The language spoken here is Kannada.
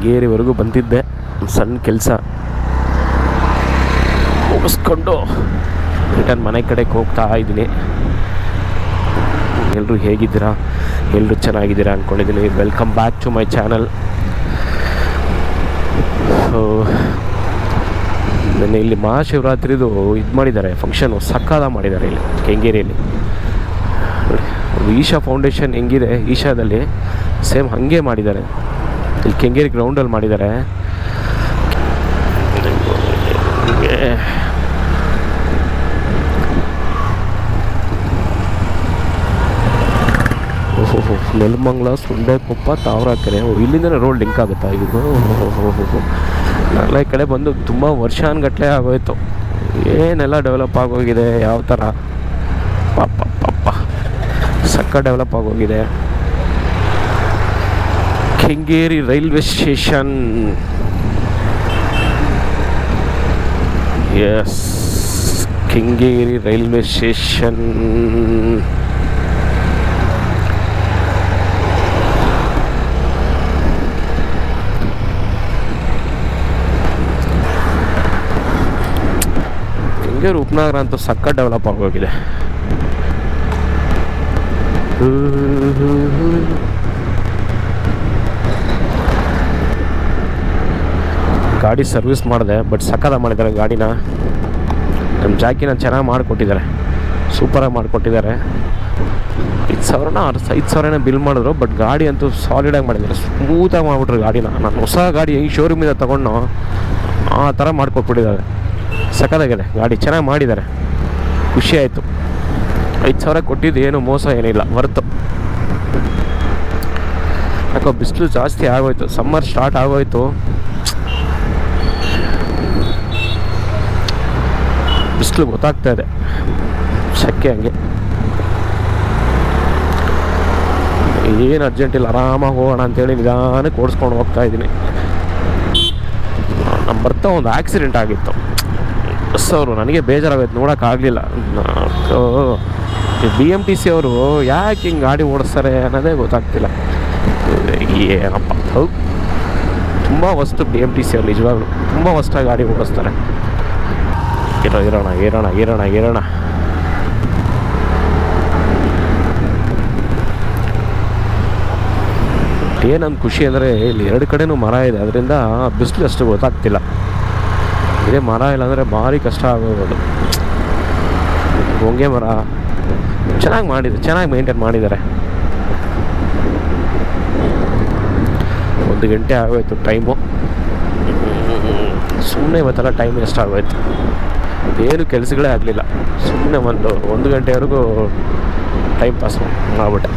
ಕೆಂಗೇರಿವರೆಗೂ ಬಂದಿದ್ದೆ. ಸಣ್ಣ ಕೆಲಸ ಮುಗಿಸ್ಕೊಂಡು ರಿಟರ್ನ್ ಮನೆ ಕಡೆಗೆ ಹೋಗ್ತಾ ಇದ್ದೀನಿ. ಎಲ್ಲರೂ ಹೇಗಿದ್ದೀರಾ? ಎಲ್ಲರೂ ಚೆನ್ನಾಗಿದ್ದೀರಾ ಅಂದ್ಕೊಂಡಿದ್ದೀನಿ. Welcome back to my channel. ನೆನ್ನೆ ಇಲ್ಲಿ ಮಹಾಶಿವರಾತ್ರಿದು ಇದು ಮಾಡಿದ್ದಾರೆ, ಫಂಕ್ಷನು ಸಕ್ಕಾದ ಮಾಡಿದ್ದಾರೆ ಇಲ್ಲಿ ಕೆಂಗೇರಿಯಲ್ಲಿ. ಈಶಾ ಫೌಂಡೇಶನ್ ಹೆಂಗಿದೆ ಈಶಾದಲ್ಲಿ, ಸೇಮ್ ಹಾಗೆ ಮಾಡಿದ್ದಾರೆ. ಇಲ್ಲಿ ಕೆಂಗೇರಿ ಗ್ರೌಂಡಲ್ಲಿ ಮಾಡಿದ್ದಾರೆ. ಓಹೋ, ನೆಲಮಂಗಲ, ಸುಂಡೆಕೊಪ್ಪ, ತಾವರೆಕೆರೆ, ಇಲ್ಲಿಂದನೇ ರೋಡ್ ಲಿಂಕ್ ಆಗುತ್ತಾ ಇದು? ನಾಳೆ ಈ ಕಡೆ ಬಂದು ತುಂಬ ವರ್ಷಾನುಗಟ್ಟಲೆ ಆಗೋಯ್ತು. ಏನೆಲ್ಲ ಡೆವಲಪ್ ಆಗೋಗಿದೆ, ಯಾವ ಥರ ಪಾಪ ಪಾಪ ಸಕ್ಕ ಡೆವಲಪ್ ಆಗೋಗಿದೆ. Kengeri railway station, yes, Kengeri railway station. Kengeri ಉಪನಗರ ಅಂತೂ ಸಕ್ಕ ಡೆವಲಪ್ ಆಗೋಗಿದೆ. ಗಾಡಿ ಸರ್ವಿಸ್ ಮಾಡಿದೆ, ಬಟ್ ಸಕ್ಕದ ಮಾಡಿದ್ದಾರೆ ಗಾಡಿನ. ನಮ್ಮ ಜಾಕಿನ ಚೆನ್ನಾಗಿ ಮಾಡಿಕೊಟ್ಟಿದ್ದಾರೆ, ಸೂಪರಾಗಿ ಮಾಡಿಕೊಟ್ಟಿದ್ದಾರೆ. 5,000 ಬಿಲ್ ಮಾಡಿದ್ರು, ಬಟ್ ಗಾಡಿ ಅಂತೂ ಸಾಲಿಡಾಗಿ ಮಾಡಿದ್ದಾರೆ, ಸ್ಮೂತಾಗಿ ಮಾಡಿಬಿಟ್ರು ಗಾಡಿನ. ನಾನು ಹೊಸ ಗಾಡಿ ಹೆಂಗೆ ಶೋರೂಮಿಂದ ತೊಗೊಂಡು ಆ ಥರ ಮಾಡಿಕೊಟ್ಬಿಟ್ಟಿದ್ದಾರೆ. ಸಕ್ಕದಾಗಿದೆ ಗಾಡಿ, ಚೆನ್ನಾಗಿ ಮಾಡಿದ್ದಾರೆ, ಖುಷಿ ಆಯಿತು. 5,000 ಕೊಟ್ಟಿದ್ದು ಏನು ಮೋಸ ಏನಿಲ್ಲ, ಹೊರತು. ಯಾಕೋ ಬಿಸಿಲು ಜಾಸ್ತಿ ಆಗೋಯ್ತು, ಸಮ್ಮರ್ ಸ್ಟಾರ್ಟ್ ಆಗೋಯ್ತು. ಬಿಸಿಲು ಗೊತ್ತಾಗ್ತಾ ಇದೆ, ಸೆಕೆ ಹಂಗೆ. ಏನು ಅರ್ಜೆಂಟ್ ಇಲ್ಲ, ಆರಾಮಾಗಿ ಹೋಗೋಣ ಅಂತೇಳಿ ನಿಧಾನಕ್ಕೆ ಓಡಿಸ್ಕೊಂಡು ಹೋಗ್ತಾ ಇದ್ದೀನಿ. ನಮ್ಮ ಬರ್ತಾ ಒಂದು ಆಕ್ಸಿಡೆಂಟ್ ಆಗಿತ್ತು. ಬಸ್ ಅವರು ನನಗೆ ಬೇಜಾರಾಗೋಯ್ತು, ನೋಡೋಕ್ಕಾಗಲಿಲ್ಲ. BMTC ಅವರು ಯಾಕೆ ಹಿಂಗೆ ಗಾಡಿ ಓಡಿಸ್ತಾರೆ ಅನ್ನೋದೇ ಗೊತ್ತಾಗ್ತಿಲ್ಲ. ಏನಪ್ಪ, ಹೌದು, ತುಂಬ ವಸ್ತು BMTC ಅವ್ರು, ನಿಜವಾಗ್ಲೂ ತುಂಬ ವಸ್ತಾಗಿ ಗಾಡಿ ಓಡಿಸ್ತಾರೆ. ಏರೋಣ. ಏನೊಂದು ಖುಷಿ ಅಂದರೆ ಇಲ್ಲಿ 2 ಕಡೆನೂ ಮರ ಇದೆ, ಅದರಿಂದ ಬಿಸಿಲು ಅಷ್ಟು ಗೊತ್ತಾಗ್ತಿಲ್ಲ. ಇದೇ ಮರ ಇಲ್ಲ ಅಂದರೆ ಭಾರಿ ಕಷ್ಟ ಆಗೋದು. ಹೊಂಗೆ ಮರ ಚೆನ್ನಾಗಿ ಮೇಂಟೈನ್ ಮಾಡಿದ್ದಾರೆ. 1 ಗಂಟೆ ಆಗೋಯ್ತು ಟೈಮು. ಸುಮ್ಮನೆ ಇವತ್ತೆಲ್ಲ ಟೈಮ್ ಎಷ್ಟಾಗೋಯ್ತು, ಏನು ಕೆಲಸಗಳೇ ಆಗಲಿಲ್ಲ. ಸುಮ್ಮನೆ 1 ಗಂಟೆವರೆಗೂ ಟೈಮ್ ಪಾಸ್ ಮಾಡಿಬಿಟ್ಟೆ.